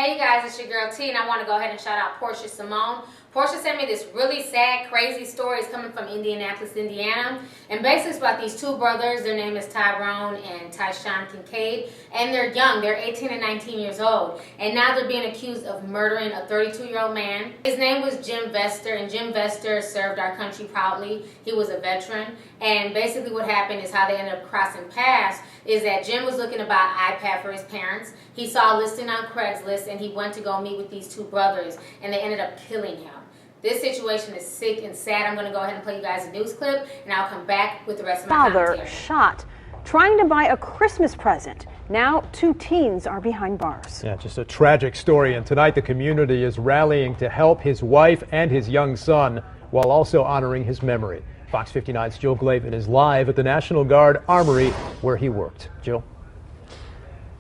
Hey you guys, it's your girl T, and I want to go ahead and shout out Portia Simone. Portia sent me this really sad, crazy story. It's coming from Indianapolis, Indiana. And basically it's about these two brothers. Their name is Tryon and Tyshaune Kincade. And they're young. They're 18 and 19 years old. And now they're being accused of murdering a 32-year-old man. His name was Jim Vester, and Jim Vester served our country proudly. He was a veteran. And basically what happened is how they ended up crossing paths is that Jim was looking to buy an iPad for his parents. He saw a listing on Craigslist, and he went to go meet with these two brothers, and they ended up killing him. This situation is sick and sad. I'm going to go ahead and play you guys a news clip, and I'll come back with the rest of my commentary. Father shot trying to buy a Christmas present. Now 2 teens are behind bars. Yeah, just a tragic story, and tonight the community is rallying to help his wife and his young son while also honoring his memory. Fox 59's Jill Glavin is live at the National Guard Armory where he worked. Jill?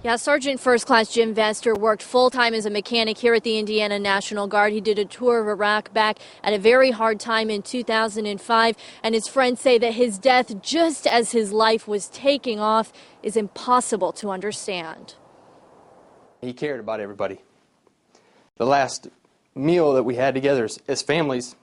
Yeah, Sergeant First Class Jim Vester worked full-time as a mechanic here at the Indiana National Guard. He did a tour of Iraq back at a very hard time in 2005, and his friends say that his death, just as his life was taking off, is impossible to understand. He cared about everybody. The last meal that we had together as families.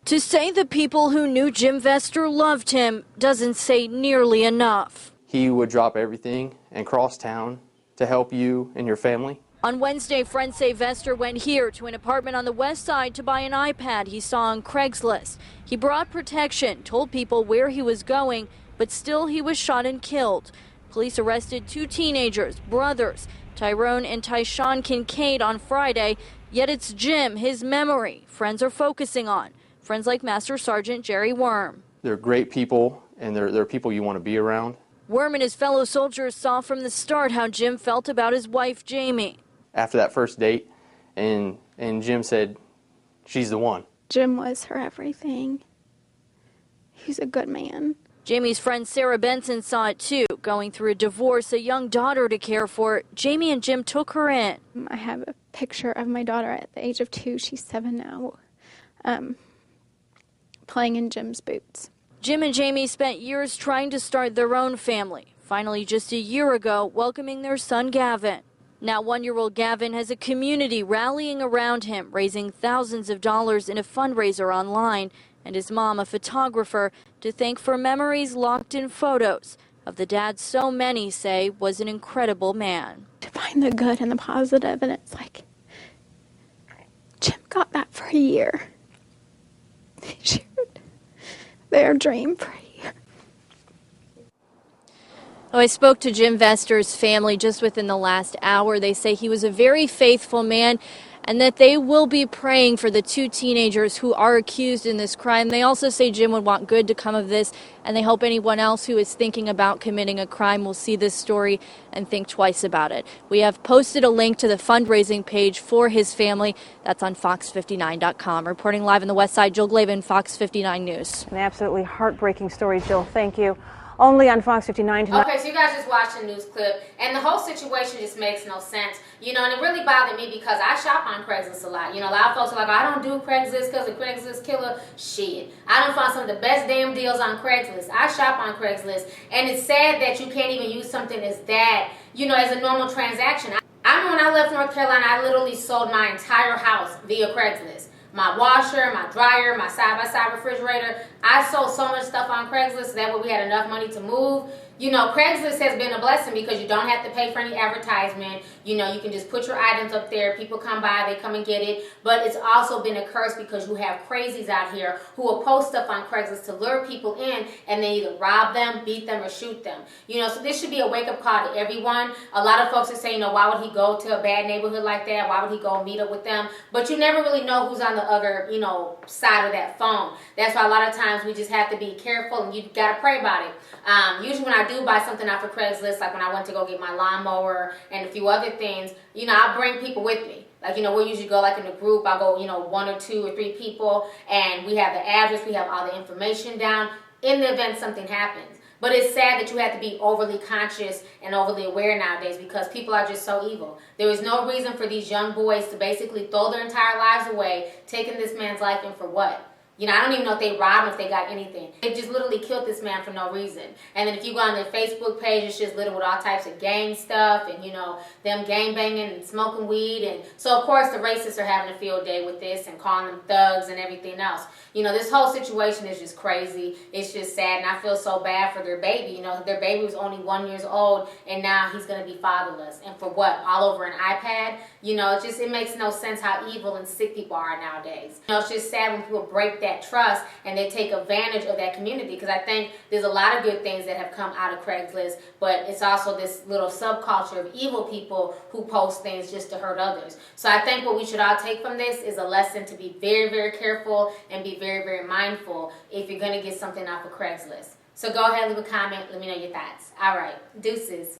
To say the people who knew Jim Vester loved him doesn't say nearly enough. He would drop everything and cross town to help you and your family. On Wednesday, friends say Vester went here to an apartment on the west side to buy an iPad he saw on Craigslist. He brought protection, told people where he was going, but still he was shot and killed. Police arrested 2 teenagers, brothers, Tryon and Tyshaune Kincade, on Friday. Yet it's Jim, his memory, friends are focusing on. Friends like Master Sergeant Jerry Worm. They're great people, and they're people you want to be around. Worm and his fellow soldiers saw from the start how Jim felt about his wife, Jamie. After that first date, and Jim said, she's the one. Jim was her everything. He's a good man. Jamie's friend Sarah Benson saw it too. Going through a divorce, a young daughter to care for, Jamie and Jim took her in. I have a picture of my daughter at the age of 2, she's 7 now, playing in Jim's boots. Jim and Jamie spent years trying to start their own family. Finally, just a year ago, welcoming their son Gavin. Now 1-year-old Gavin has a community rallying around him, raising thousands of dollars in a fundraiser online, and his mom, a photographer, to thank for memories locked in photos of the dad so many say was an incredible man. To find the good and the positive, and it's like, Jim got that for a year. He shared their dream for a year. Oh, I spoke to Jim Vester's family just within the last hour. They say he was a very faithful man and that they will be praying for the 2 teenagers who are accused in this crime. They also say Jim would want good to come of this, and they hope anyone else who is thinking about committing a crime will see this story and think twice about it. We have posted a link to the fundraising page for his family. That's on fox59.com. Reporting live on the west side, Jill Glavin, Fox 59 News. An absolutely heartbreaking story, Jill. Thank you. Only on Fox 59 tonight. Okay, so you guys just watched the news clip, and the whole situation just makes no sense. You know, and it really bothered me because I shop on Craigslist a lot. You know, a lot of folks are like, I don't do Craigslist because of Craigslist killer. Shit. I done found some of the best damn deals on Craigslist. I shop on Craigslist, and it's sad that you can't even use something as that, you know, as a normal transaction. I remember when I left North Carolina, I literally sold my entire house via Craigslist. My washer, my dryer, my side-by-side refrigerator. I sold so much stuff on Craigslist that way we had enough money to move. You know, Craigslist has been a blessing because you don't have to pay for any advertisement. You know, you can just put your items up there. People come by, they come and get it. But it's also been a curse because you have crazies out here who will post stuff on Craigslist to lure people in and they either rob them, beat them, or shoot them. You know, so this should be a wake-up call to everyone. A lot of folks are saying, you know, why would he go to a bad neighborhood like that? Why would he go meet up with them? But you never really know who's on the other, you know, side of that phone. That's why a lot of times we just have to be careful and you got to pray about it. Usually when I do buy something off of Craigslist, like when I went to go get my lawnmower and a few other things, you know, I'll bring people with me. Like, you know, we'll usually go like in a group. I'll go, you know, 1 or 2 or 3 people, and we have the address, we have all the information down in the event something happens. But it's sad that you have to be overly conscious and overly aware nowadays because people are just so evil. There is no reason for these young boys to basically throw their entire lives away, taking this man's life, and for what? You know, I don't even know if they robbed him, if they got anything. They just literally killed this man for no reason. And then if you go on their Facebook page, it's just littered with all types of gang stuff and, you know, them gang banging and smoking weed. And so, of course, the racists are having a field day with this and calling them thugs and everything else. You know, this whole situation is just crazy. It's just sad, and I feel so bad for their baby. You know, their baby was only 1 year old, and now he's going to be fatherless. And for what? All over an iPad? You know, it makes no sense how evil and sick people are nowadays. You know, it's just sad when people break that trust and they take advantage of that community, because I think there's a lot of good things that have come out of Craigslist, but it's also this little subculture of evil people who post things just to hurt others. So I think what we should all take from this is a lesson to be very, very careful and be very, very mindful if you're going to get something off of Craigslist. So go ahead, leave a comment, let me know your thoughts. All right, deuces.